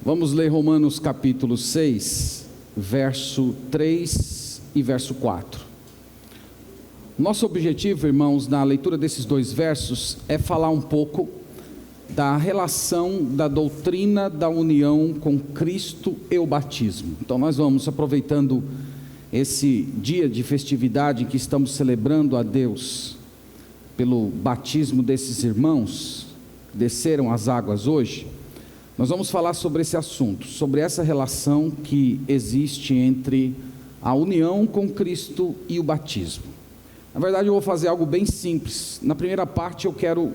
Vamos ler Romanos capítulo 6, verso 3 e verso 4. Nosso objetivo, irmãos, na leitura desses dois versos, é falar um pouco da relação da doutrina da união com Cristo e o batismo. Então nós vamos, aproveitando esse dia de festividade em que estamos celebrando a Deus pelo batismo desses irmãos que desceram as águas hoje, nós vamos falar sobre esse assunto, sobre essa relação que existe entre a união com Cristo e o batismo. Na verdade, eu vou fazer algo bem simples. Na primeira parte eu quero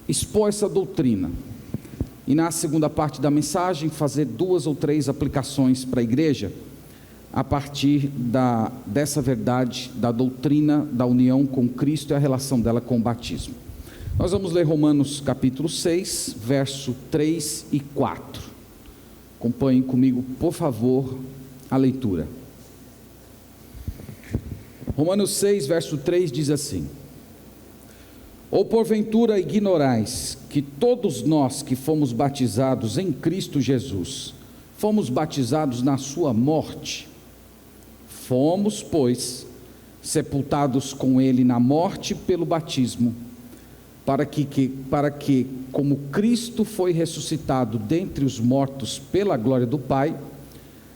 expor essa doutrina, e na segunda parte da mensagem fazer 2 ou 3 aplicações para a igreja, a partir dessa verdade, da doutrina da união com Cristo e a relação dela com o batismo. Nós vamos ler Romanos capítulo 6, verso 3 e 4. Acompanhem comigo, por favor, a leitura. Romanos 6, verso 3 diz assim: Ou porventura ignorais que todos nós que fomos batizados em Cristo Jesus, fomos batizados na sua morte? Fomos, pois, sepultados com ele na morte pelo batismo, para que, como Cristo foi ressuscitado dentre os mortos pela glória do Pai,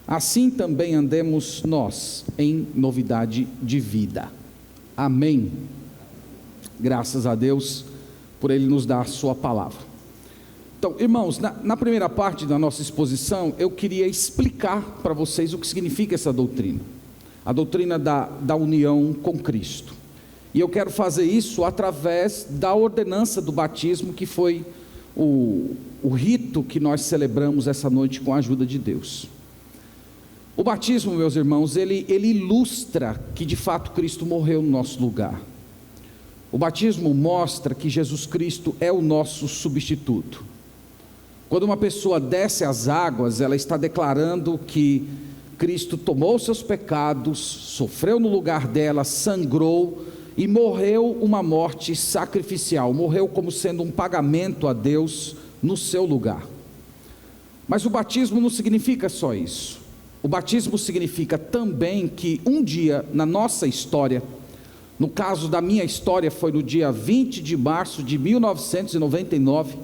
assim também andemos nós em novidade de vida. Amém. Graças a Deus por Ele nos dar a sua palavra. Então, irmãos, na primeira parte da nossa exposição, eu queria explicar para vocês o que significa essa doutrina, a doutrina da união com Cristo. E eu quero fazer isso através da ordenança do batismo, que foi o rito que nós celebramos essa noite com a ajuda de Deus. O batismo, meus irmãos, ele ilustra que de fato Cristo morreu no nosso lugar. O batismo mostra que Jesus Cristo é o nosso substituto. Quando uma pessoa desce às águas, ela está declarando que Cristo tomou seus pecados, sofreu no lugar dela, sangrou e morreu uma morte sacrificial, morreu como sendo um pagamento a Deus no seu lugar. Mas o batismo não significa só isso. O batismo significa também que um dia na nossa história, no caso da minha história foi no dia 20 de março de 1999,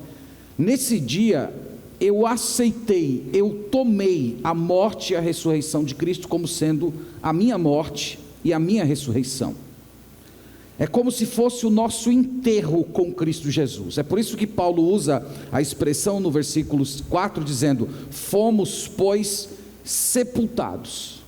nesse dia eu aceitei, eu tomei a morte e a ressurreição de Cristo como sendo a minha morte e a minha ressurreição. É como se fosse o nosso enterro com Cristo Jesus. É por isso que Paulo usa a expressão no versículo 4 dizendo: fomos, pois, sepultados.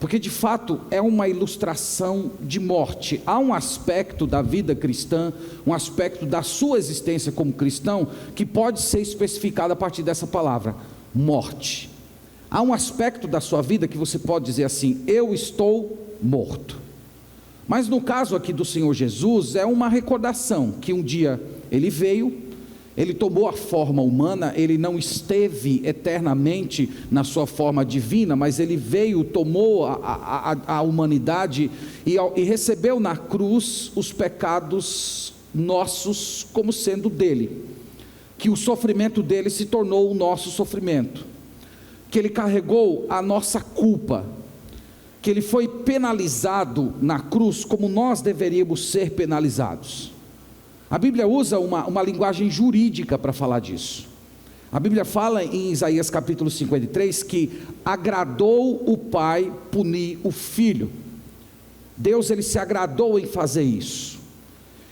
Porque de fato é uma ilustração de morte. Há um aspecto da vida cristã, um aspecto da sua existência como cristão, que pode ser especificado a partir dessa palavra, morte. Há um aspecto da sua vida que você pode dizer assim: eu estou morto. Mas no caso aqui do Senhor Jesus, é uma recordação que um dia Ele veio, Ele tomou a forma humana, Ele não esteve eternamente na sua forma divina, mas Ele veio, tomou a humanidade e recebeu na cruz os pecados nossos como sendo dele, que o sofrimento dele se tornou o nosso sofrimento, que Ele carregou a nossa culpa, que Ele foi penalizado na cruz como nós deveríamos ser penalizados. A Bíblia usa uma linguagem jurídica para falar disso. A Bíblia fala em Isaías capítulo 53 que agradou o Pai punir o Filho. Deus, Ele se agradou em fazer isso.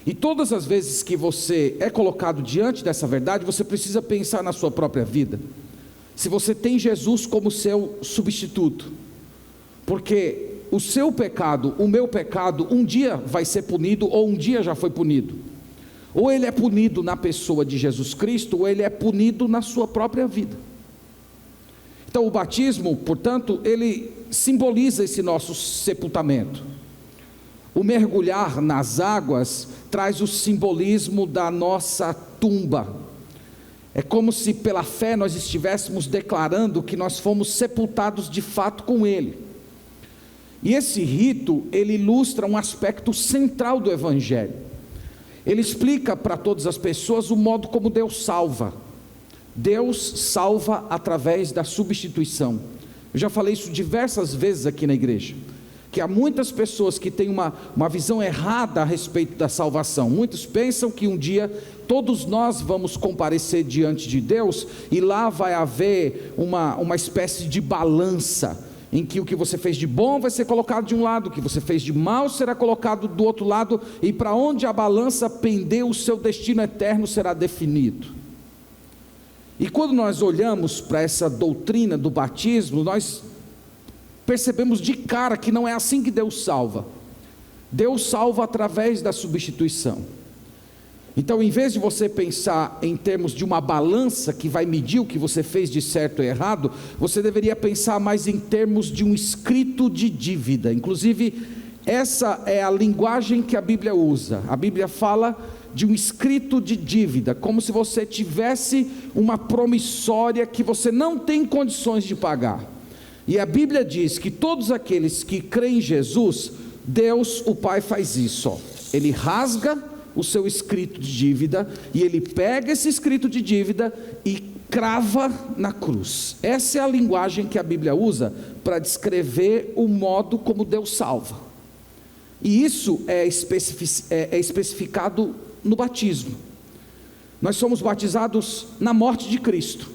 E todas as vezes que você é colocado diante dessa verdade, você precisa pensar na sua própria vida. Se você tem Jesus como seu substituto, porque o seu pecado, o meu pecado, um dia vai ser punido, ou um dia já foi punido. Ou ele é punido na pessoa de Jesus Cristo, ou ele é punido na sua própria vida. Então o batismo, portanto, ele simboliza esse nosso sepultamento. O mergulhar nas águas traz o simbolismo da nossa tumba. É como se pela fé nós estivéssemos declarando que nós fomos sepultados de fato com Ele. E esse rito, ele ilustra um aspecto central do Evangelho. Ele explica para todas as pessoas o modo como Deus salva. Deus salva através da substituição. Eu já falei isso diversas vezes aqui na igreja, que há muitas pessoas que têm uma visão errada a respeito da salvação. Muitos pensam que um dia todos nós vamos comparecer diante de Deus, e lá vai haver uma espécie de balança, em que o que você fez de bom vai ser colocado de um lado, o que você fez de mal será colocado do outro lado, e para onde a balança pender, o seu destino eterno será definido. E quando nós olhamos para essa doutrina do batismo, nós percebemos de cara que não é assim que Deus salva. Deus salva através da substituição. Então, em vez de você pensar em termos de uma balança que vai medir o que você fez de certo e errado, você deveria pensar mais em termos de um escrito de dívida. Inclusive, essa é a linguagem que a Bíblia usa. A Bíblia fala de um escrito de dívida, como se você tivesse uma promissória que você não tem condições de pagar. E a Bíblia diz que todos aqueles que creem em Jesus, Deus, o Pai, faz isso, ó. Ele rasga o seu escrito de dívida, e ele pega esse escrito de dívida e crava na cruz. Essa é a linguagem que a Bíblia usa para descrever o modo como Deus salva. E isso é especificado no batismo. Nós somos batizados na morte de Cristo.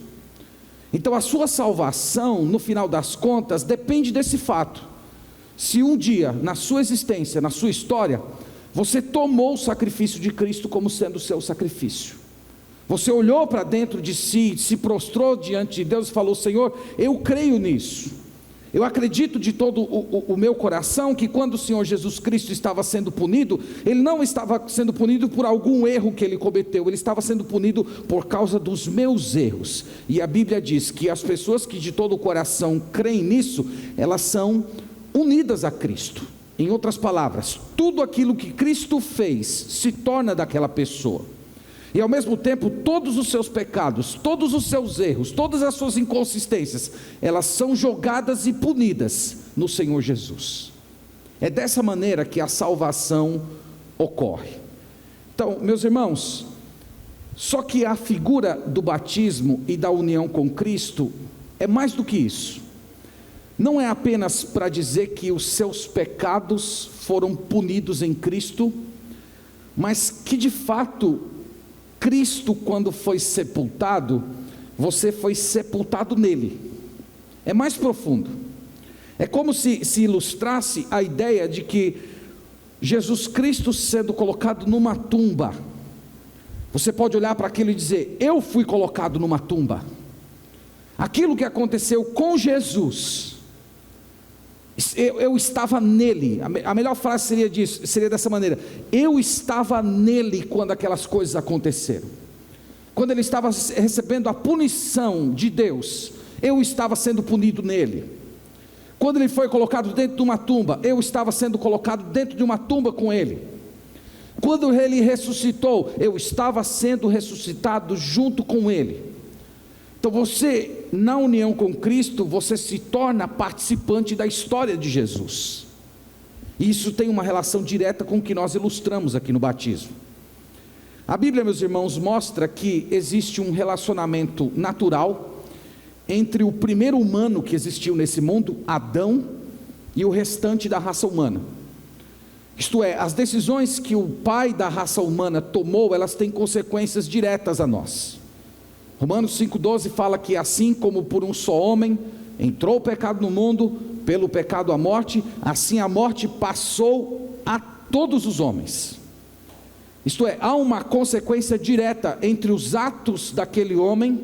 Então a sua salvação, no final das contas, depende desse fato. Se um dia, na sua existência, na sua história, você tomou o sacrifício de Cristo como sendo o seu sacrifício, você olhou para dentro de si, se prostrou diante de Deus e falou: Senhor, eu creio nisso. Eu acredito de todo o meu coração que quando o Senhor Jesus Cristo estava sendo punido, Ele não estava sendo punido por algum erro que Ele cometeu, Ele estava sendo punido por causa dos meus erros. E a Bíblia diz que as pessoas que de todo o coração creem nisso, elas são unidas a Cristo. Em outras palavras, tudo aquilo que Cristo fez se torna daquela pessoa. E ao mesmo tempo, todos os seus pecados, todos os seus erros, todas as suas inconsistências, elas são jogadas e punidas no Senhor Jesus. É dessa maneira que a salvação ocorre. Então, meus irmãos, só que a figura do batismo e da união com Cristo é mais do que isso. Não é apenas para dizer que os seus pecados foram punidos em Cristo, mas que de fato Cristo, quando foi sepultado, você foi sepultado nele. É mais profundo. É como se ilustrasse a ideia de que Jesus Cristo sendo colocado numa tumba, você pode olhar para aquilo e dizer: eu fui colocado numa tumba. Aquilo que aconteceu com Jesus, eu estava nele. A melhor frase seria dessa maneira: eu estava nele quando aquelas coisas aconteceram. Quando ele estava recebendo a punição de Deus, eu estava sendo punido nele. Quando ele foi colocado dentro de uma tumba, eu estava sendo colocado dentro de uma tumba com ele. Quando ele ressuscitou, eu estava sendo ressuscitado junto com ele. Então você, na união com Cristo, você se torna participante da história de Jesus. E isso tem uma relação direta com o que nós ilustramos aqui no batismo. A Bíblia, meus irmãos, mostra que existe um relacionamento natural entre o primeiro humano que existiu nesse mundo, Adão, e o restante da raça humana. Isto é, as decisões que o pai da raça humana tomou, elas têm consequências diretas a nós. Romanos 5,12 fala que assim como por um só homem entrou o pecado no mundo, pelo pecado a morte, assim a morte passou a todos os homens. Isto é, há uma consequência direta entre os atos daquele homem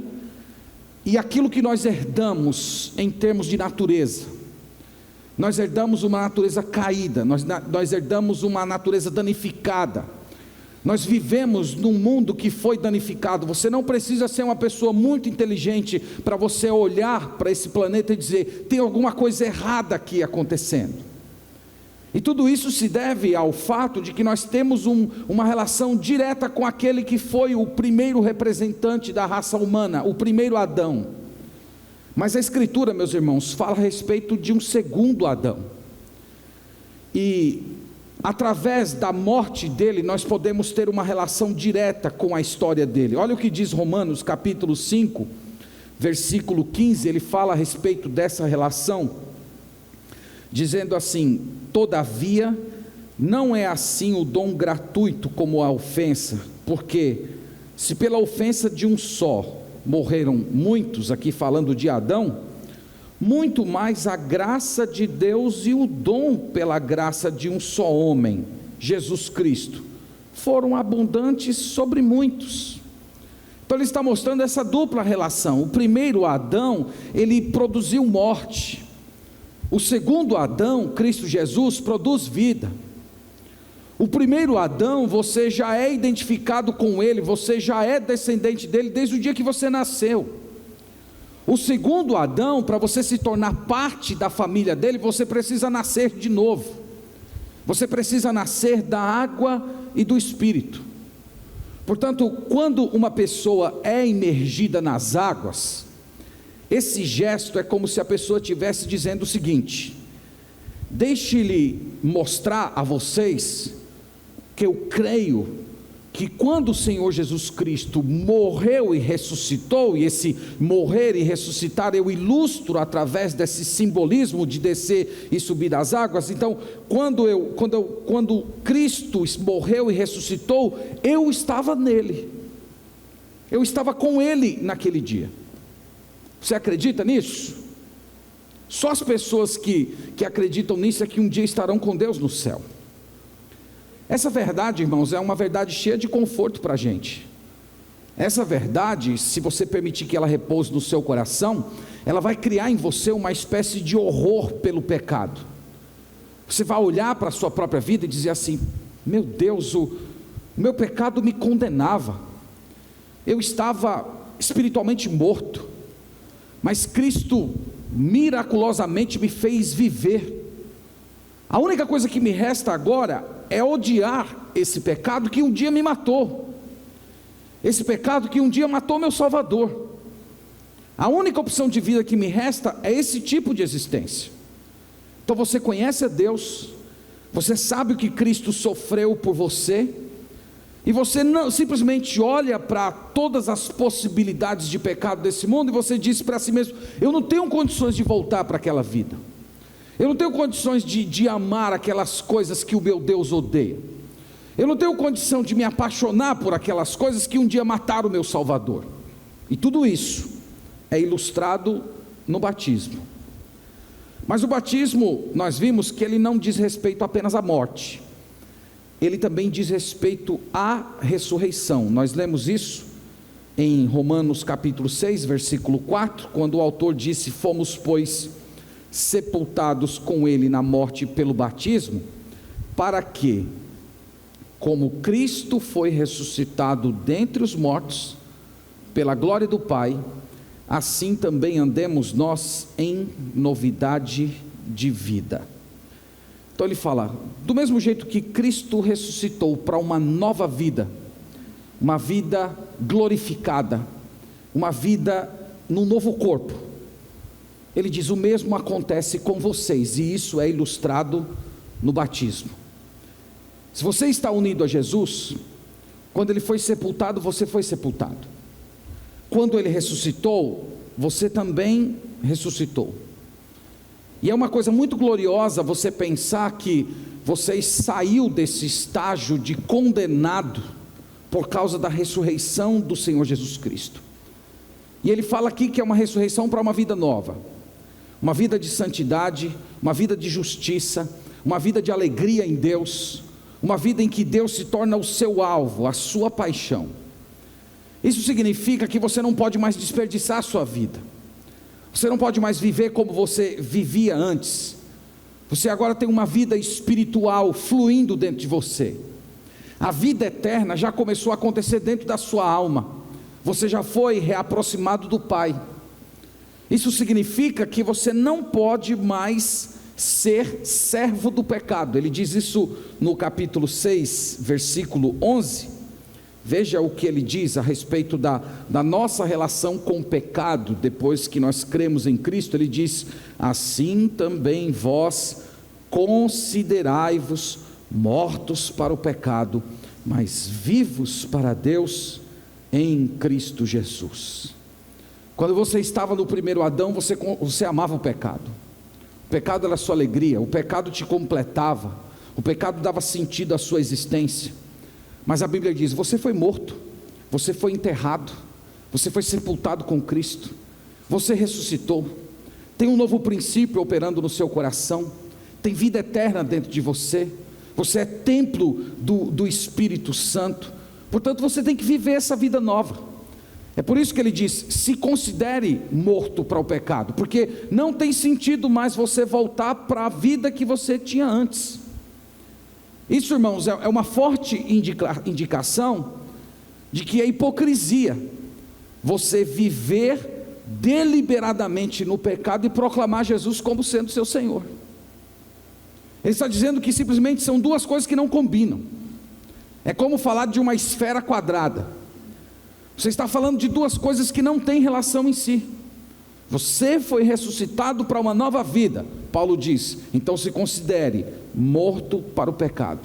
e aquilo que nós herdamos em termos de natureza. Nós herdamos uma natureza caída, nós herdamos uma natureza danificada. Nós vivemos num mundo que foi danificado. Você não precisa ser uma pessoa muito inteligente para você olhar para esse planeta e dizer: tem alguma coisa errada aqui acontecendo. E tudo isso se deve ao fato de que nós temos uma relação direta com aquele que foi o primeiro representante da raça humana, o primeiro Adão. Mas a Escritura, meus irmãos, fala a respeito de um segundo Adão. E através da morte dele, nós podemos ter uma relação direta com a história dele. Olha o que diz Romanos capítulo 5, versículo 15, ele fala a respeito dessa relação, dizendo assim: todavia, não é assim o dom gratuito como a ofensa, porque se pela ofensa de um só morreram muitos, aqui falando de Adão, muito mais a graça de Deus e o dom pela graça de um só homem, Jesus Cristo, foram abundantes sobre muitos. Então ele está mostrando essa dupla relação. O primeiro Adão, ele produziu morte. O segundo Adão, Cristo Jesus, produz vida. O primeiro Adão, você já é identificado com ele, você já é descendente dele desde o dia que você nasceu. O segundo Adão, para você se tornar parte da família dele, você precisa nascer de novo. Você precisa nascer da água e do Espírito. Portanto, quando uma pessoa é imergida nas águas, esse gesto é como se a pessoa estivesse dizendo o seguinte: deixe-lhe mostrar a vocês que eu creio que quando o Senhor Jesus Cristo morreu e ressuscitou, e esse morrer e ressuscitar eu ilustro através desse simbolismo de descer e subir das águas. Então, quando Cristo morreu e ressuscitou, eu estava nele, eu estava com ele naquele dia. Você acredita nisso? Só as pessoas que acreditam nisso é que um dia estarão com Deus no céu. Essa verdade, irmãos, é uma verdade cheia de conforto para a gente. Essa verdade, se você permitir que ela repouse no seu coração, ela vai criar em você uma espécie de horror pelo pecado. Você vai olhar para a sua própria vida e dizer assim: meu Deus, o meu pecado me condenava, eu estava espiritualmente morto, mas Cristo miraculosamente me fez viver. A única coisa que me resta agora é odiar esse pecado que um dia me matou, esse pecado que um dia matou meu Salvador. A única opção de vida que me resta é esse tipo de existência. Então você conhece a Deus, você sabe o que Cristo sofreu por você, e você não simplesmente olha para todas as possibilidades de pecado desse mundo e você diz para si mesmo: eu não tenho condições de voltar para aquela vida, eu não tenho condições de amar aquelas coisas que o meu Deus odeia, eu não tenho condição de me apaixonar por aquelas coisas que um dia mataram o meu Salvador. E tudo isso é ilustrado no batismo. Mas o batismo, nós vimos que ele não diz respeito apenas à morte, ele também diz respeito à ressurreição. Nós lemos isso em Romanos capítulo 6, versículo 4, quando o autor disse: fomos, pois, sepultados com ele na morte pelo batismo, para que, como Cristo foi ressuscitado dentre os mortos, pela glória do Pai, assim também andemos nós em novidade de vida. Então ele fala, do mesmo jeito que Cristo ressuscitou para uma nova vida, uma vida glorificada, uma vida num novo corpo, ele diz: o mesmo acontece com vocês, e isso é ilustrado no batismo. Se você está unido a Jesus, quando ele foi sepultado, você foi sepultado. Quando ele ressuscitou, você também ressuscitou. E é uma coisa muito gloriosa você pensar que você saiu desse estágio de condenado por causa da ressurreição do Senhor Jesus Cristo. E ele fala aqui que é uma ressurreição para uma vida nova, uma vida de santidade, uma vida de justiça, uma vida de alegria em Deus, uma vida em que Deus se torna o seu alvo, a sua paixão. Isso significa que você não pode mais desperdiçar a sua vida, você não pode mais viver como você vivia antes. Você agora tem uma vida espiritual fluindo dentro de você. A vida eterna já começou a acontecer dentro da sua alma, você já foi reaproximado do Pai. Isso significa que você não pode mais ser servo do pecado. Ele diz isso no capítulo 6, versículo 11. Veja o que ele diz a respeito da nossa relação com o pecado, depois que nós cremos em Cristo. Ele diz: assim também vós considerai-vos mortos para o pecado, mas vivos para Deus em Cristo Jesus. Quando você estava no primeiro Adão, você amava o pecado. O pecado era a sua alegria, o pecado te completava, o pecado dava sentido à sua existência. Mas a Bíblia diz: você foi morto, você foi enterrado, você foi sepultado com Cristo, você ressuscitou, tem um novo princípio operando no seu coração, tem vida eterna dentro de você, você é templo do Espírito Santo. Portanto, você tem que viver essa vida nova. É por isso que ele diz: se considere morto para o pecado, porque não tem sentido mais você voltar para a vida que você tinha antes. Isso, irmãos, é uma forte indicação de que é hipocrisia você viver deliberadamente no pecado e proclamar Jesus como sendo seu Senhor. Ele está dizendo que simplesmente são duas coisas que não combinam. É como falar de uma esfera quadrada. Você está falando de duas coisas que não têm relação em si. Você foi ressuscitado para uma nova vida, Paulo diz, então se considere morto para o pecado.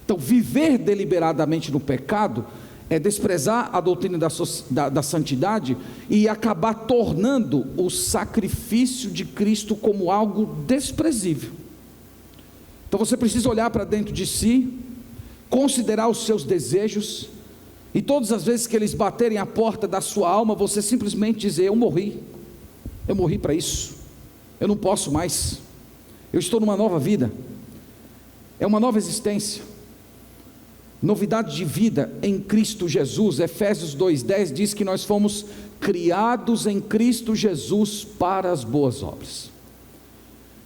Então, viver deliberadamente no pecado é desprezar a doutrina da santidade e acabar tornando o sacrifício de Cristo como algo desprezível. Então você precisa olhar para dentro de si, considerar os seus desejos, e todas as vezes que eles baterem a porta da sua alma, você simplesmente dizer: eu morri para isso, eu não posso mais, eu estou numa nova vida, é uma nova existência, novidade de vida em Cristo Jesus. Efésios 2:10 diz que nós fomos criados em Cristo Jesus para as boas obras.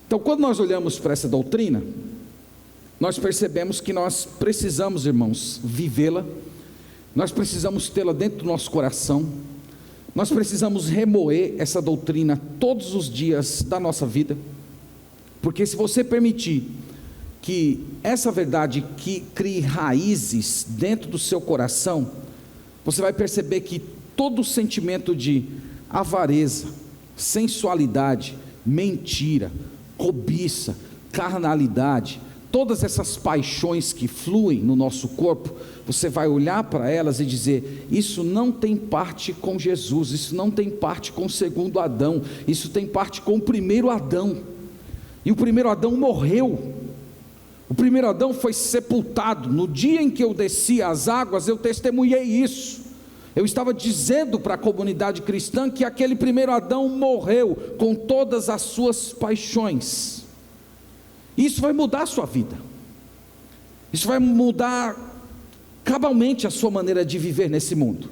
Então, quando nós olhamos para essa doutrina, nós percebemos que nós precisamos, irmãos, vivê-la, nós precisamos tê-la dentro do nosso coração, nós precisamos remoer essa doutrina todos os dias da nossa vida, porque se você permitir que essa verdade que crie raízes dentro do seu coração, você vai perceber que todo sentimento de avareza, sensualidade, mentira, cobiça, carnalidade, todas essas paixões que fluem no nosso corpo, você vai olhar para elas e dizer: isso não tem parte com Jesus, isso não tem parte com o segundo Adão, isso tem parte com o primeiro Adão. E o primeiro Adão morreu, o primeiro Adão foi sepultado. No dia em que eu desci as águas, eu testemunhei isso. Eu estava dizendo para a comunidade cristã que aquele primeiro Adão morreu com todas as suas paixões. Isso vai mudar a sua vida, isso vai mudar cabalmente a sua maneira de viver nesse mundo,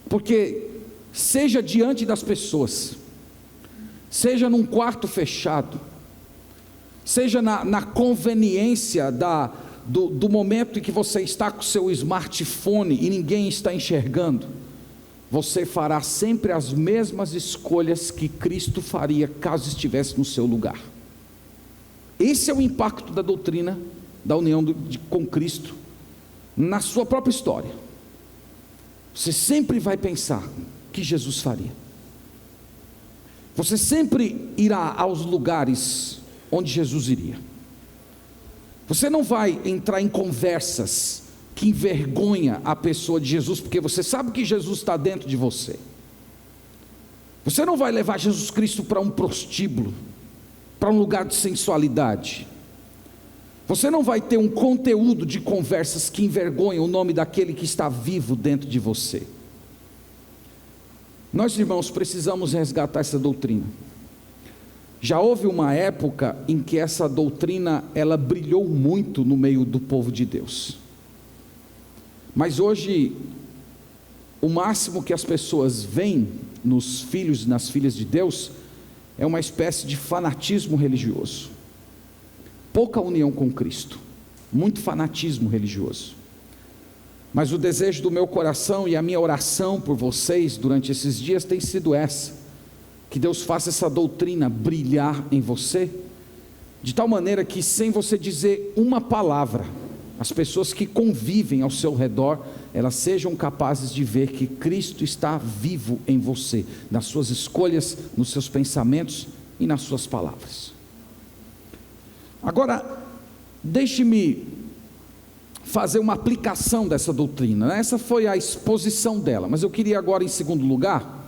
porque seja diante das pessoas, seja num quarto fechado, seja na conveniência do momento em que você está com o seu smartphone e ninguém está enxergando, você fará sempre as mesmas escolhas que Cristo faria caso estivesse no seu lugar. Esse é o impacto da doutrina da união com Cristo na sua própria história. Você sempre vai pensar o que Jesus faria, você sempre irá aos lugares onde Jesus iria. Você não vai entrar em conversas que envergonha a pessoa de Jesus, porque você sabe que Jesus está dentro de você. Você não vai levar Jesus Cristo para um prostíbulo, para um lugar de sensualidade. Você não vai ter um conteúdo de conversas que envergonham o nome daquele que está vivo dentro de você. Nós, irmãos, precisamos resgatar essa doutrina. Já houve uma época em que essa doutrina ela brilhou muito no meio do povo de Deus, mas hoje o máximo que as pessoas veem nos filhos e nas filhas de Deus é uma espécie de fanatismo religioso, pouca união com Cristo, muito fanatismo religioso. Mas o desejo do meu coração e a minha oração por vocês durante esses dias tem sido essa: que Deus faça essa doutrina brilhar em você, de tal maneira que, sem você dizer uma palavra, as pessoas que convivem ao seu redor, elas sejam capazes de ver que Cristo está vivo em você, nas suas escolhas, nos seus pensamentos e nas suas palavras. Agora, Deixe-me fazer uma aplicação dessa doutrina, né? Essa foi a exposição dela, mas eu queria agora, em segundo lugar,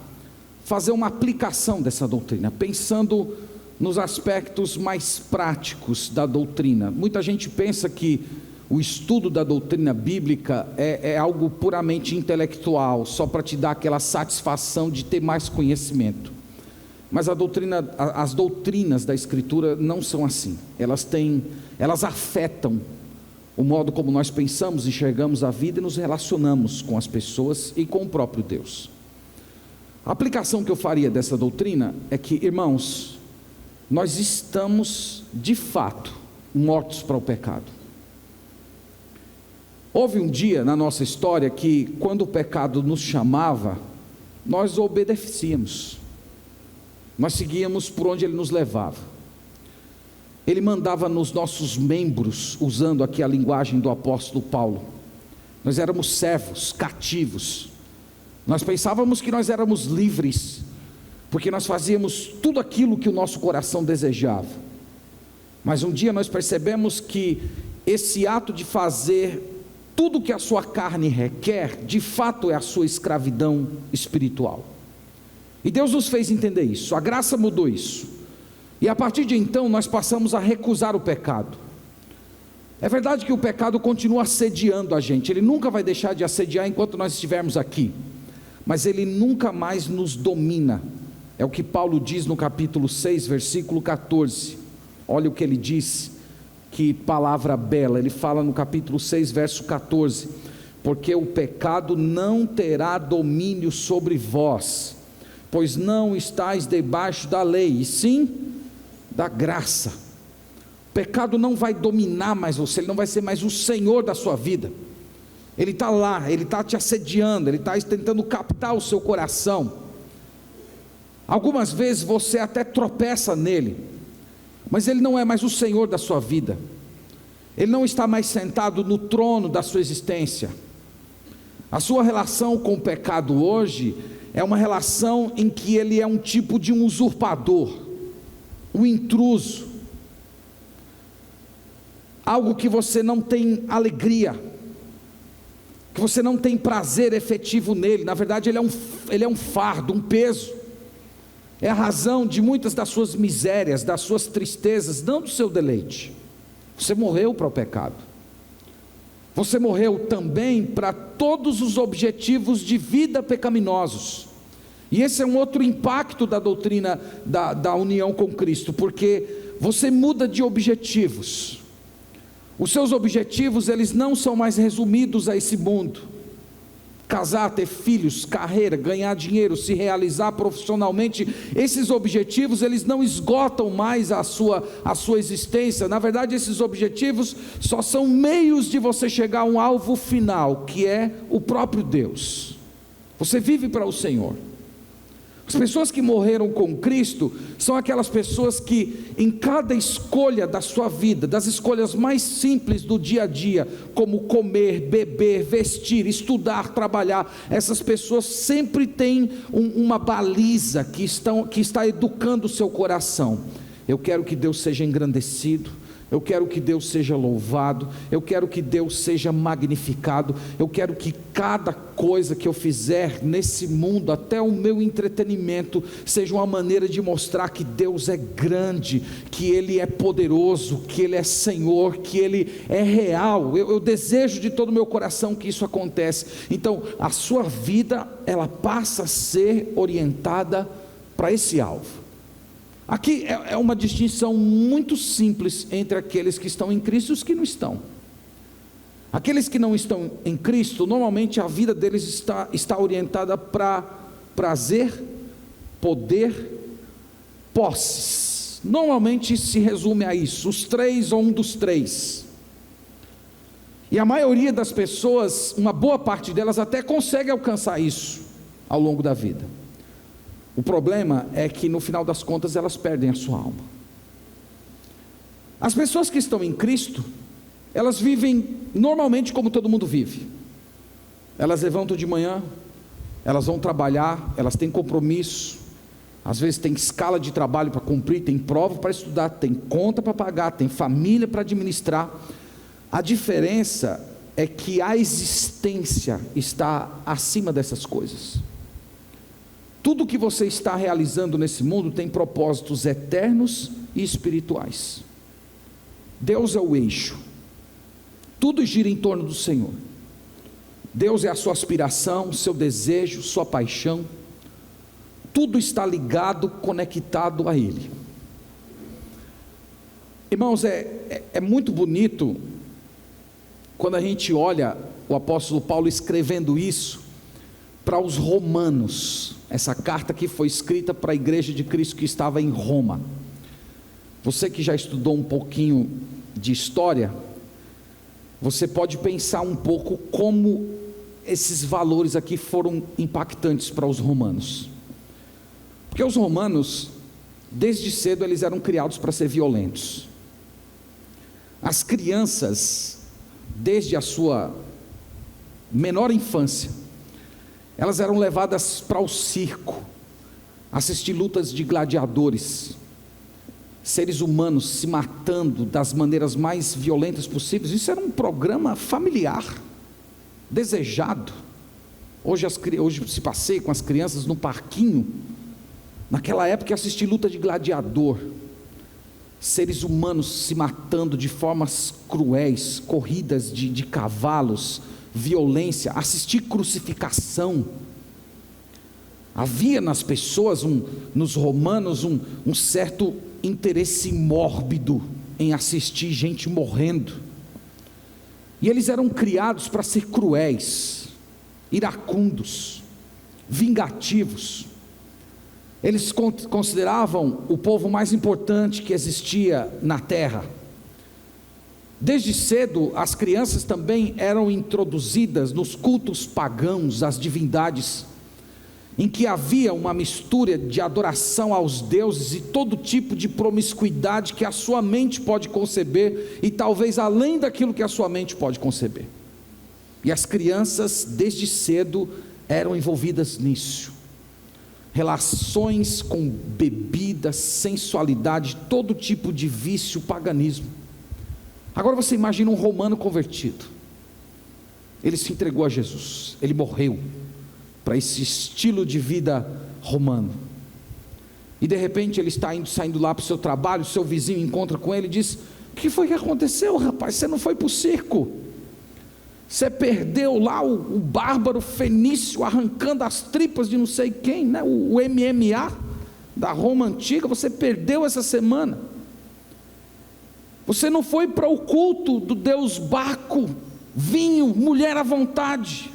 fazer uma aplicação dessa doutrina, pensando nos aspectos mais práticos da doutrina. Muita gente pensa que o estudo da doutrina bíblica é algo puramente intelectual, só para te dar aquela satisfação de ter mais conhecimento. Mas as doutrinas da Escritura não são assim. Elas afetam o modo como nós pensamos, enxergamos a vida e nos relacionamos com as pessoas e com o próprio Deus. A aplicação que eu faria dessa doutrina é que, irmãos, nós estamos de fato mortos para o pecado. Houve um dia na nossa história que, quando o pecado nos chamava, nós obedecíamos, nós seguíamos por onde ele nos levava. Ele mandava nos nossos membros, usando aqui a linguagem do apóstolo Paulo. Nós éramos servos, cativos. Nós pensávamos que nós éramos livres, porque nós fazíamos tudo aquilo que o nosso coração desejava. Mas um dia nós percebemos que esse ato de fazer tudo que a sua carne requer, de fato é a sua escravidão espiritual. E Deus nos fez entender isso, a graça mudou isso. E a partir de então nós passamos a recusar o pecado. É verdade que o pecado continua assediando a gente, ele nunca vai deixar de assediar enquanto nós estivermos aqui, mas ele nunca mais nos domina. É o que Paulo diz no capítulo 6, versículo 14. Olha o que ele diz, que palavra bela. Ele fala no capítulo 6, verso 14: porque o pecado não terá domínio sobre vós, pois não estáis debaixo da lei, e sim da graça. O pecado não vai dominar mais você, ele não vai ser mais o senhor da sua vida. Ele está lá, ele está te assediando, ele está tentando captar o seu coração. Algumas vezes você até tropeça nele, mas ele não é mais o senhor da sua vida. Ele não está mais sentado no trono da sua existência. A sua relação com o pecado hoje é uma relação em que ele é um tipo de um usurpador, um intruso, algo que você não tem alegria, que você não tem prazer efetivo nele. Na verdade ele é um fardo, um peso, é a razão de muitas das suas misérias, das suas tristezas, não do seu deleite. Você morreu para o pecado, você morreu também para todos os objetivos de vida pecaminosos. E esse é um outro impacto da doutrina da união com Cristo, porque você muda de objetivos. Os seus objetivos, eles não são mais resumidos a esse mundo: casar, ter filhos, carreira, ganhar dinheiro, se realizar profissionalmente. Esses objetivos, eles não esgotam mais a sua existência. Na verdade, esses objetivos só são meios de você chegar a um alvo final, que é o próprio Deus. Você vive para o Senhor. As pessoas que morreram com Cristo são aquelas pessoas que, em cada escolha da sua vida, das escolhas mais simples do dia a dia, como comer, beber, vestir, estudar, trabalhar, essas pessoas sempre têm uma baliza que está educando o seu coração. Eu quero que Deus seja engrandecido, eu quero que Deus seja louvado, eu quero que Deus seja magnificado, eu quero que cada coisa que eu fizer nesse mundo, até o meu entretenimento, seja uma maneira de mostrar que Deus é grande, que Ele é poderoso, que Ele é Senhor, que Ele é real. Eu desejo de todo o meu coração que isso aconteça. Então a sua vida, ela passa a ser orientada para esse alvo. Aqui é uma distinção muito simples entre aqueles que estão em Cristo e os que não estão. Aqueles que não estão em Cristo, normalmente a vida deles está orientada para prazer, poder, posses. Normalmente se resume a isso, os três ou um dos três. E a maioria das pessoas, uma boa parte delas até consegue alcançar isso ao longo da vida. O problema é que no final das contas elas perdem a sua alma. As pessoas que estão em Cristo, elas vivem normalmente como todo mundo vive. Elas levantam de manhã, elas vão trabalhar, elas têm compromisso, às vezes tem escala de trabalho para cumprir, tem prova para estudar, tem conta para pagar, tem família para administrar. A diferença é que a existência está acima dessas coisas. Tudo que você está realizando nesse mundo tem propósitos eternos e espirituais. Deus é o eixo, tudo gira em torno do Senhor. Deus é a sua aspiração, seu desejo, sua paixão. Tudo está ligado, conectado a Ele. Irmãos, é muito bonito quando a gente olha o apóstolo Paulo escrevendo isso para os romanos. Essa carta que foi escrita para a igreja de Cristo que estava em Roma. Você que já estudou um pouquinho de história, você pode pensar um pouco como esses valores aqui foram impactantes para os romanos. Porque os romanos, desde cedo, eles eram criados para ser violentos. As crianças, desde a sua menor infância, elas eram levadas para o circo, assistir lutas de gladiadores, seres humanos se matando das maneiras mais violentas possíveis. Isso era um programa familiar, desejado. Hoje se passeia com as crianças no parquinho. Naquela época, assistir luta de gladiador, seres humanos se matando de formas cruéis, corridas de cavalos, violência, assistir crucificação. Havia nas pessoas, nos romanos, um certo interesse mórbido em assistir gente morrendo. E eles eram criados para ser cruéis, iracundos, vingativos. Eles consideravam o povo mais importante que existia na terra. Desde cedo, as crianças também eram introduzidas nos cultos pagãos às divindades, em que havia uma mistura de adoração aos deuses e todo tipo de promiscuidade que a sua mente pode conceber, e talvez além daquilo que a sua mente pode conceber. E as crianças, desde cedo, eram envolvidas nisso. Relações com bebida, sensualidade, todo tipo de vício, paganismo. Agora você imagina um romano convertido. Ele se entregou a Jesus, ele morreu para esse estilo de vida romano. E de repente ele está saindo lá para o seu trabalho, o seu vizinho encontra com ele e diz: o que foi que aconteceu, rapaz? Você não foi para o circo? Você perdeu lá o bárbaro fenício arrancando as tripas de não sei quem, né? o MMA da Roma antiga, você perdeu essa semana. Você não foi para o culto do deus Baco, vinho, mulher à vontade.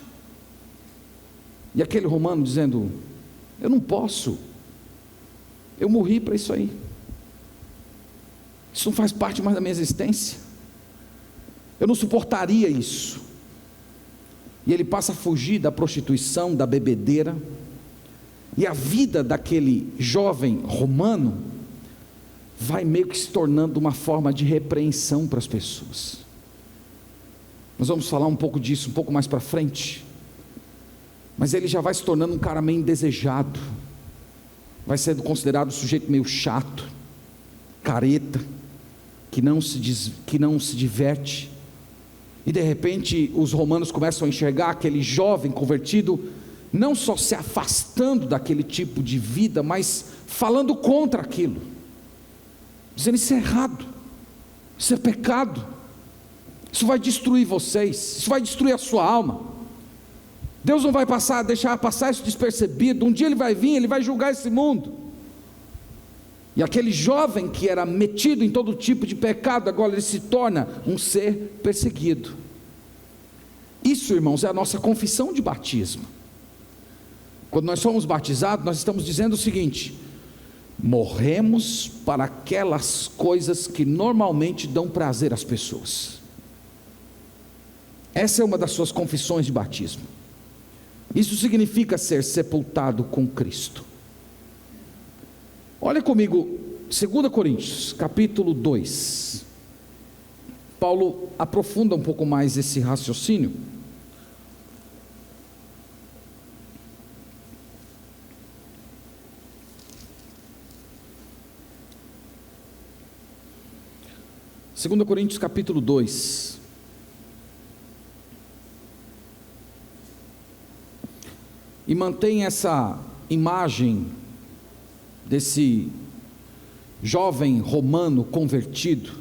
E aquele romano dizendo: eu não posso, eu morri para isso aí, isso não faz parte mais da minha existência, eu não suportaria isso. E ele passa a fugir da prostituição, da bebedeira, e a vida daquele jovem romano vai meio que se tornando uma forma de repreensão para as pessoas. Nós vamos falar um pouco disso um pouco mais para frente, mas ele já vai se tornando um cara meio indesejado, vai sendo considerado um sujeito meio chato, careta, que não se diverte. E de repente os romanos começam a enxergar aquele jovem convertido não só se afastando daquele tipo de vida, mas falando contra aquilo, dizendo: isso é errado, isso é pecado, isso vai destruir vocês, isso vai destruir a sua alma. Deus não vai deixar passar isso despercebido. Um dia Ele vai vir, Ele vai julgar esse mundo. E aquele jovem que era metido em todo tipo de pecado, agora ele se torna um ser perseguido. Isso, irmãos, é a nossa confissão de batismo. Quando nós somos batizados, nós estamos dizendo o seguinte: morremos para aquelas coisas que normalmente dão prazer às pessoas. Essa é uma das suas confissões de batismo. Isso significa ser sepultado com Cristo. Olha comigo, 2 Coríntios, capítulo 2. Paulo aprofunda um pouco mais esse raciocínio. 2 Coríntios capítulo 2. E mantém essa imagem desse jovem romano convertido.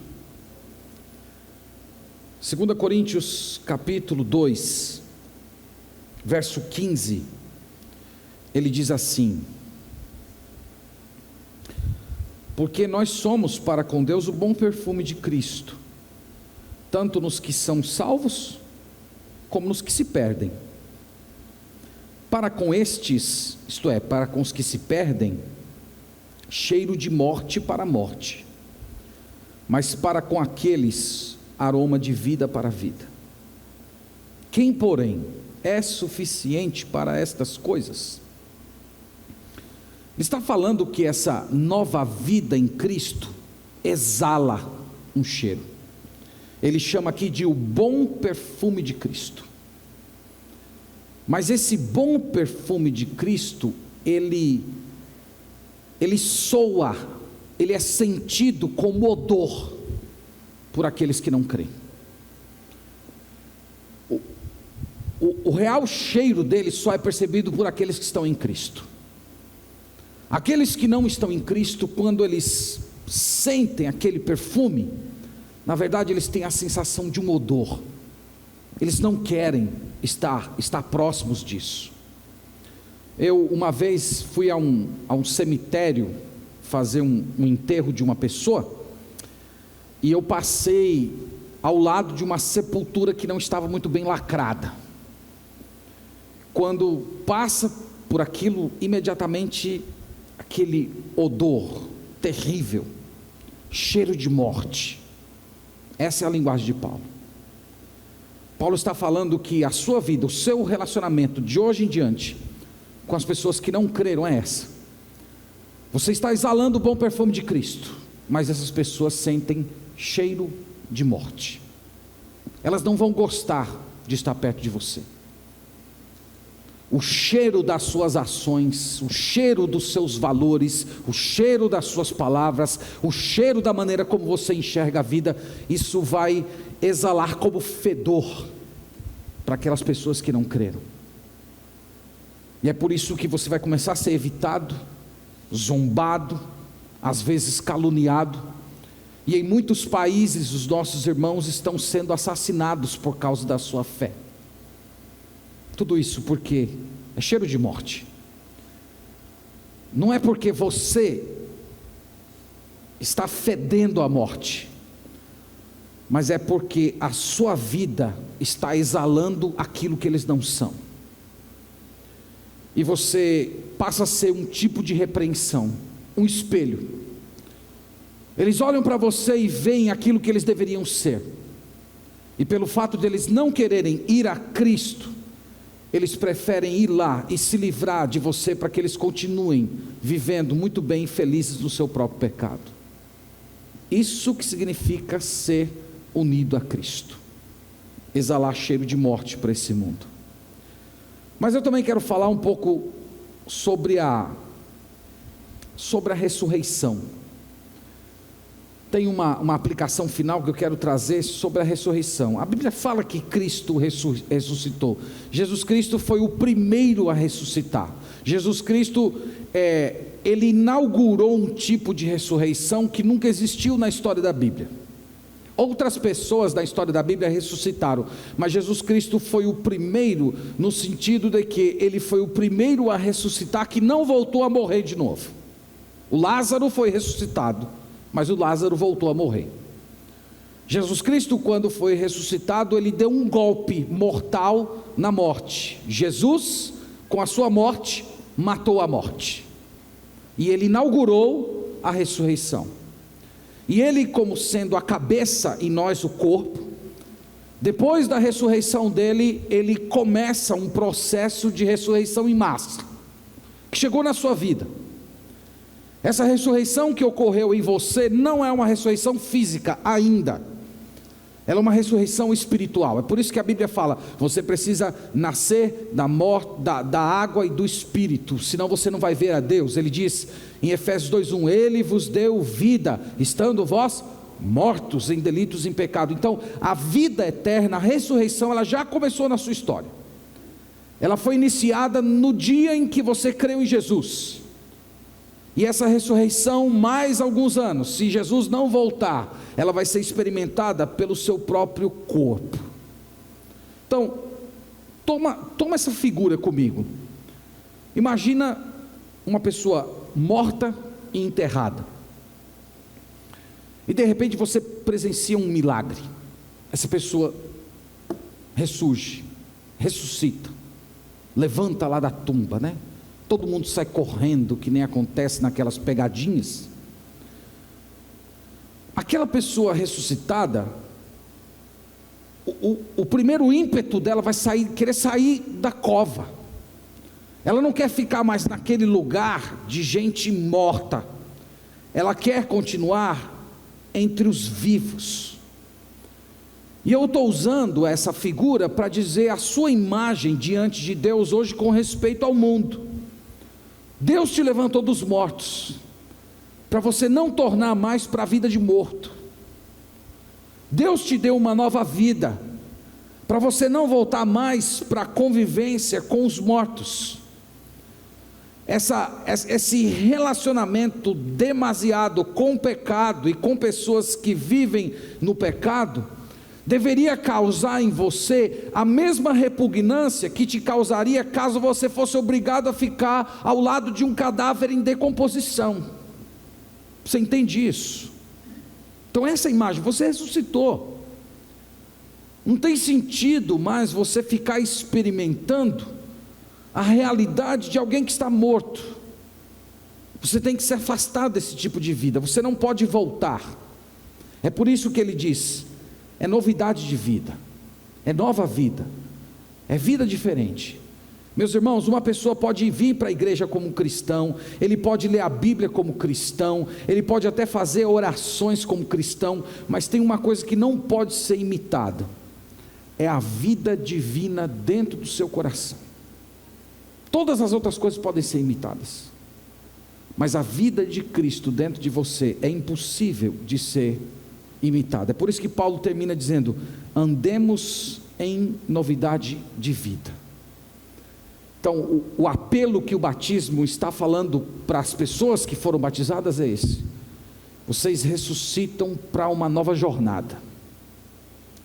2 Coríntios capítulo 2, verso 15, ele diz assim: porque nós somos para com Deus o bom perfume de Cristo, tanto nos que são salvos, como nos que se perdem. Para com estes, isto é, para com os que se perdem, cheiro de morte para a morte, mas para com aqueles, aroma de vida para a vida. Quem, porém, é suficiente para estas coisas? Ele está falando que essa nova vida em Cristo exala um cheiro. Ele chama aqui de o bom perfume de Cristo. Mas esse bom perfume de Cristo, ele soa, ele é sentido como odor por aqueles que não creem. O real cheiro dele só é percebido por aqueles que estão em Cristo. Aqueles que não estão em Cristo, quando eles sentem aquele perfume, na verdade eles têm a sensação de um odor. Eles não querem estar próximos disso. Eu uma vez fui a um cemitério fazer um enterro de uma pessoa, e eu passei ao lado de uma sepultura que não estava muito bem lacrada. Quando passa por aquilo, imediatamente aquele odor terrível, cheiro de morte. Essa é a linguagem de Paulo. Paulo está falando que a sua vida, o seu relacionamento de hoje em diante com as pessoas que não creram é essa. Você está exalando o bom perfume de Cristo, mas essas pessoas sentem cheiro de morte. Elas não vão gostar de estar perto de você. O cheiro das suas ações, o cheiro dos seus valores, o cheiro das suas palavras, o cheiro da maneira como você enxerga a vida, isso vai exalar como fedor para aquelas pessoas que não creram. E é por isso que você vai começar a ser evitado, zombado, às vezes caluniado, e em muitos países os nossos irmãos estão sendo assassinados por causa da sua fé. Tudo isso porque é cheiro de morte. Não é porque você está fedendo a morte, mas é porque a sua vida está exalando aquilo que eles não são. E você passa a ser um tipo de repreensão, um espelho. Eles olham para você e veem aquilo que eles deveriam ser. E pelo fato de eles não quererem ir a Cristo, eles preferem ir lá e se livrar de você para que eles continuem vivendo muito bem, felizes no seu próprio pecado. Isso que significa ser unido a Cristo, exalar cheiro de morte para esse mundo. Mas eu também quero falar um pouco sobre a ressurreição. Tem uma aplicação final que eu quero trazer sobre a ressurreição. A Bíblia fala que Cristo ressuscitou. Jesus Cristo foi o primeiro a ressuscitar. Jesus Cristo, ele inaugurou um tipo de ressurreição que nunca existiu na história da Bíblia. Outras pessoas da história da Bíblia ressuscitaram, mas Jesus Cristo foi o primeiro, no sentido de que ele foi o primeiro a ressuscitar, que não voltou a morrer de novo. O Lázaro foi ressuscitado, mas o Lázaro voltou a morrer. Jesus Cristo, quando foi ressuscitado, ele deu um golpe mortal na morte. Jesus, com a sua morte, matou a morte, e ele inaugurou a ressurreição. E ele, como sendo a cabeça e nós o corpo, depois da ressurreição dele, ele começa um processo de ressurreição em massa, que chegou na sua vida. Essa ressurreição que ocorreu em você não é uma ressurreição física ainda, ela é uma ressurreição espiritual. É por isso que a Bíblia fala, você precisa nascer da água e do Espírito, senão você não vai ver a Deus. Ele diz em Efésios 2:1, ele vos deu vida, estando vós mortos em delitos e em pecado. Então, a vida eterna, a ressurreição, ela já começou na sua história. Ela foi iniciada no dia em que você creu em Jesus. E essa ressurreição, mais alguns anos, se Jesus não voltar, ela vai ser experimentada pelo seu próprio corpo. Então, toma essa figura comigo. Imagina uma pessoa morta e enterrada. E de repente você presencia um milagre. Essa pessoa ressurge, ressuscita, levanta lá da tumba, né? Todo mundo sai correndo, que nem acontece naquelas pegadinhas. Aquela pessoa ressuscitada, o primeiro ímpeto dela vai querer sair da cova. Ela não quer ficar mais naquele lugar de gente morta. Ela quer continuar entre os vivos. E eu estou usando essa figura para dizer a sua imagem diante de Deus hoje com respeito ao mundo. Deus te levantou dos mortos, para você não tornar mais para a vida de morto. Deus te deu uma nova vida, para você não voltar mais para a convivência com os mortos. Esse relacionamento demasiado com o pecado e com pessoas que vivem no pecado, deveria causar em você a mesma repugnância que te causaria caso você fosse obrigado a ficar ao lado de um cadáver em decomposição. Você entende isso? Então essa imagem, você ressuscitou. Não tem sentido mais você ficar experimentando a realidade de alguém que está morto. Você tem que se afastar desse tipo de vida. Você não pode voltar. É por isso que ele diz: é novidade de vida, é nova vida, é vida diferente. Meus irmãos, uma pessoa pode vir para a igreja como cristão, ele pode ler a Bíblia como cristão, ele pode até fazer orações como cristão, mas tem uma coisa que não pode ser imitada: é a vida divina dentro do seu coração. Todas as outras coisas podem ser imitadas, mas a vida de Cristo dentro de você é impossível de ser imitada. É por isso que Paulo termina dizendo: andemos em novidade de vida. Então o apelo que o batismo está falando para as pessoas que foram batizadas é esse: vocês ressuscitam para uma nova jornada,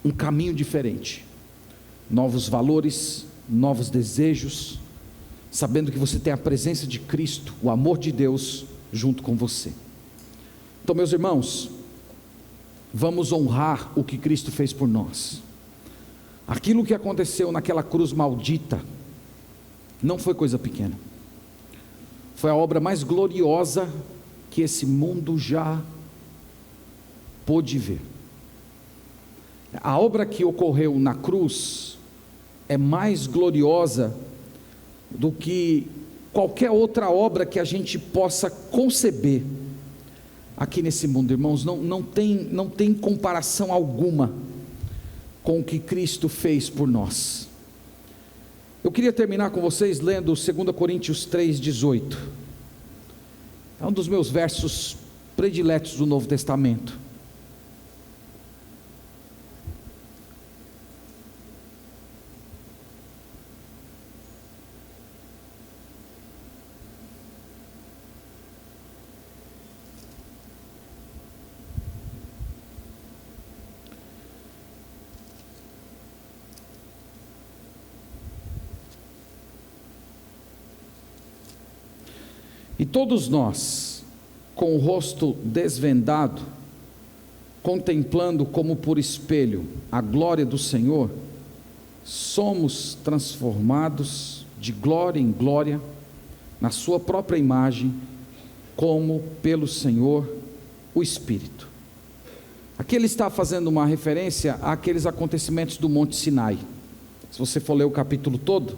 um caminho diferente, novos valores, novos desejos, sabendo que você tem a presença de Cristo, o amor de Deus junto com você. Então, meus irmãos, vamos honrar o que Cristo fez por nós. Aquilo que aconteceu naquela cruz maldita não foi coisa pequena, foi a obra mais gloriosa que esse mundo já pôde ver. A obra que ocorreu na cruz é mais gloriosa do que qualquer outra obra que a gente possa conceber aqui nesse mundo, irmãos. Não tem comparação alguma com o que Cristo fez por nós. Eu queria terminar com vocês lendo 2 Coríntios 3,18. É um dos meus versos prediletos do Novo Testamento. E todos nós, com o rosto desvendado, contemplando como por espelho a glória do Senhor, somos transformados de glória em glória, na sua própria imagem, como pelo Senhor, o Espírito. Aqui ele está fazendo uma referência àqueles acontecimentos do Monte Sinai. Se você for ler o capítulo todo,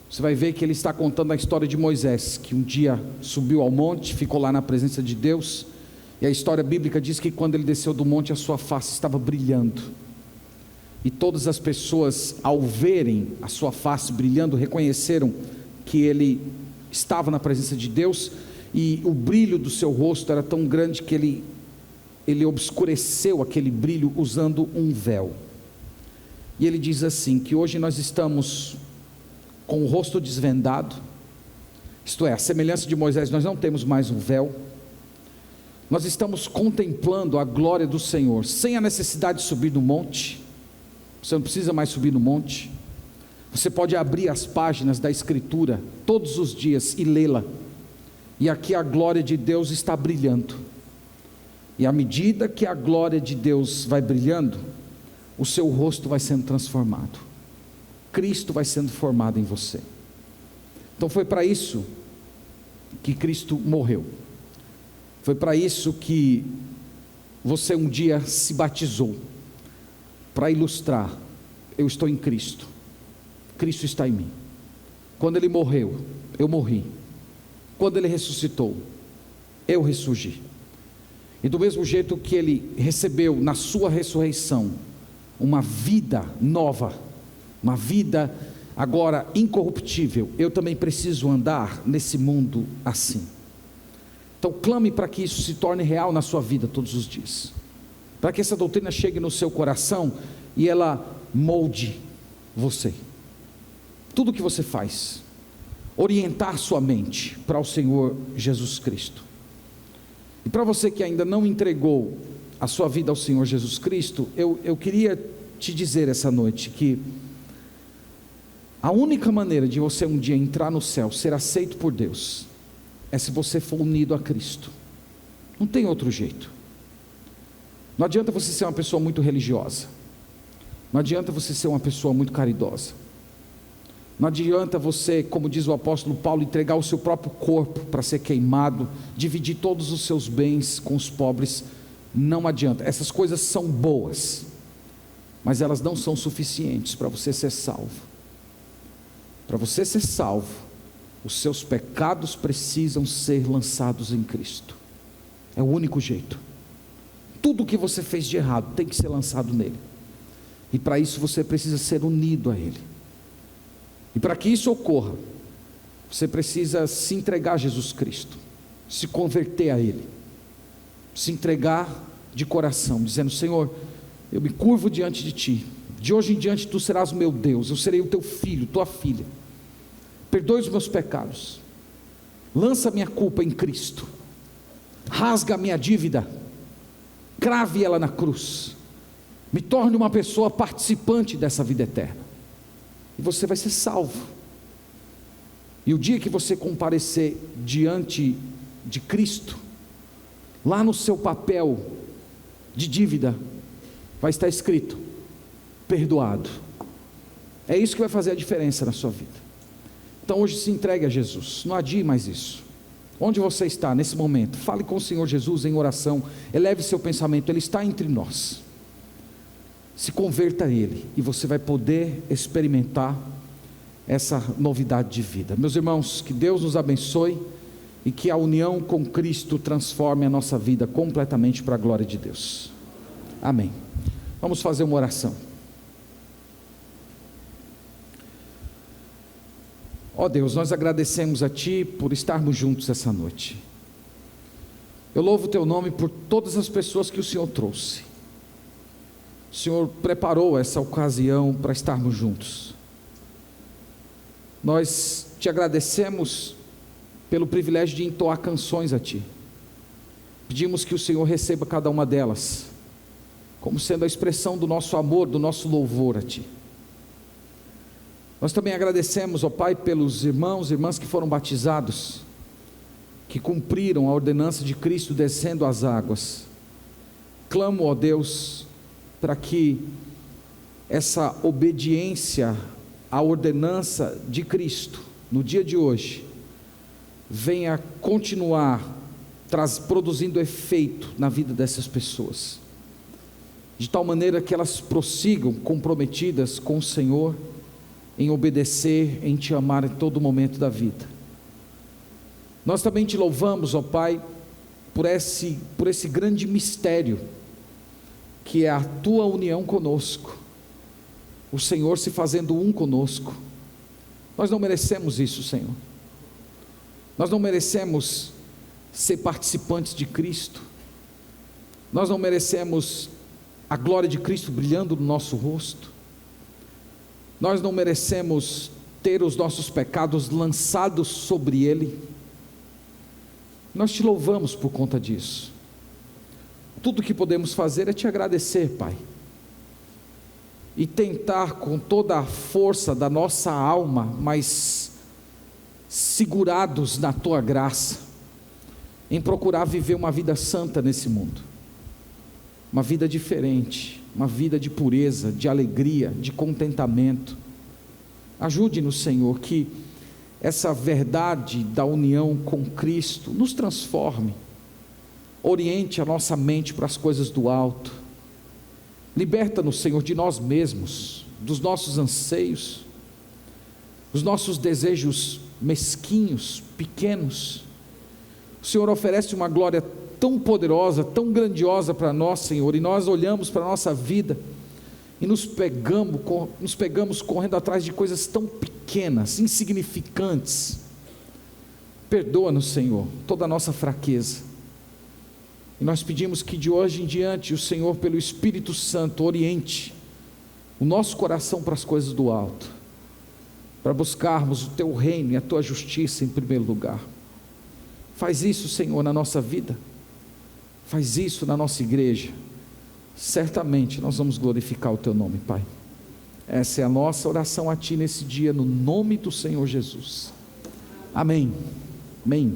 você vai ver que ele está contando a história de Moisés, que um dia subiu ao monte, ficou lá na presença de Deus, e a história bíblica diz que quando ele desceu do monte, a sua face estava brilhando, e todas as pessoas, ao verem a sua face brilhando, reconheceram que ele estava na presença de Deus, e o brilho do seu rosto era tão grande que ele ele obscureceu aquele brilho usando um véu. E ele diz assim, que hoje nós estamos com o rosto desvendado, isto é, a semelhança de Moisés, nós não temos mais um véu, nós estamos contemplando a glória do Senhor, sem a necessidade de subir no monte. Você não precisa mais subir no monte, você pode abrir as páginas da Escritura todos os dias e lê-la, e aqui a glória de Deus está brilhando, e à medida que a glória de Deus vai brilhando, o seu rosto vai sendo transformado, Cristo vai sendo formado em você. Então foi para isso que Cristo morreu, foi para isso que você um dia se batizou, para ilustrar: eu estou em Cristo, Cristo está em mim. Quando Ele morreu, eu morri. Quando Ele ressuscitou, eu ressurgi. E do mesmo jeito que Ele recebeu na sua ressurreição uma vida nova, uma vida agora incorruptível, eu também preciso andar nesse mundo assim. Então clame para que isso se torne real na sua vida todos os dias, para que essa doutrina chegue no seu coração e ela molde você. Tudo que você faz, orientar sua mente para o Senhor Jesus Cristo. E para você que ainda não entregou a sua vida ao Senhor Jesus Cristo, eu queria te dizer essa noite que a única maneira de você um dia entrar no céu, ser aceito por Deus, é se você for unido a Cristo. Não tem outro jeito. Não adianta você ser uma pessoa muito religiosa, não adianta você ser uma pessoa muito caridosa, não adianta você, como diz o apóstolo Paulo, entregar o seu próprio corpo para ser queimado, dividir todos os seus bens com os pobres. Não adianta. Essas coisas são boas, mas elas não são suficientes para você ser salvo. Para você ser salvo, os seus pecados precisam ser lançados em Cristo. É o único jeito. Tudo que você fez de errado tem que ser lançado nele, e para isso você precisa ser unido a Ele. E para que isso ocorra, você precisa se entregar a Jesus Cristo, se converter a Ele, se entregar de coração, dizendo: Senhor, eu me curvo diante de Ti, de hoje em diante Tu serás o meu Deus, eu serei o Teu filho, Tua filha, perdoe os meus pecados, lança a minha culpa em Cristo, rasga a minha dívida, crave ela na cruz, me torne uma pessoa participante dessa vida eterna, e você vai ser salvo. E o dia que você comparecer diante de Cristo, lá no seu papel de dívida vai estar escrito: perdoado. É isso que vai fazer a diferença na sua vida. Então hoje se entregue a Jesus, não adie mais isso. Onde você está nesse momento, fale com o Senhor Jesus em oração, eleve seu pensamento, Ele está entre nós. Se converta a Ele, e você vai poder experimentar essa novidade de vida. Meus irmãos, que Deus nos abençoe, e que a união com Cristo transforme a nossa vida completamente para a glória de Deus. Amém. Vamos fazer uma oração. Ó Deus, nós agradecemos a Ti por estarmos juntos essa noite. Eu louvo o Teu nome por todas as pessoas que o Senhor trouxe. O Senhor preparou essa ocasião para estarmos juntos. Nós Te agradecemos pelo privilégio de entoar canções a Ti. Pedimos que o Senhor receba cada uma delas, como sendo a expressão do nosso amor, do nosso louvor a Ti. Nós também agradecemos, ó Pai, pelos irmãos e irmãs que foram batizados, que cumpriram a ordenança de Cristo descendo as águas. Clamo, ó Deus, para que essa obediência à ordenança de Cristo, no dia de hoje, venha continuar produzindo efeito na vida dessas pessoas, de tal maneira que elas prossigam comprometidas com o Senhor, em obedecer, em Te amar em todo momento da vida. Nós também Te louvamos, ó Pai, por esse grande mistério, que é a Tua união conosco, o Senhor se fazendo um conosco. Nós não merecemos isso, Senhor. Nós não merecemos ser participantes de Cristo. Nós não merecemos a glória de Cristo brilhando no nosso rosto. Nós não merecemos ter os nossos pecados lançados sobre Ele. Nós te louvamos por conta disso. Tudo que podemos fazer é te agradecer, Pai, e tentar com toda a força da nossa alma, mas segurados na Tua graça, em procurar viver uma vida santa nesse mundo, uma vida diferente, uma vida de pureza, de alegria, de contentamento. Ajude-nos, Senhor, que essa verdade da união com Cristo nos transforme, oriente a nossa mente para as coisas do alto. Liberta-nos, Senhor, de nós mesmos, dos nossos anseios, dos nossos desejos mesquinhos, pequenos. O Senhor oferece uma glória tão poderosa, tão grandiosa para nós, Senhor, e nós olhamos para a nossa vida e nos pegamos correndo atrás de coisas tão pequenas, insignificantes. Perdoa-nos, Senhor, toda a nossa fraqueza, e nós pedimos que de hoje em diante o Senhor, pelo Espírito Santo, oriente o nosso coração para as coisas do alto, para buscarmos o Teu reino e a Tua justiça em primeiro lugar. Faz isso, Senhor, na nossa vida, faz isso na nossa igreja. Certamente nós vamos glorificar o Teu nome, Pai. Essa é a nossa oração a Ti nesse dia, no nome do Senhor Jesus. Amém. Amém.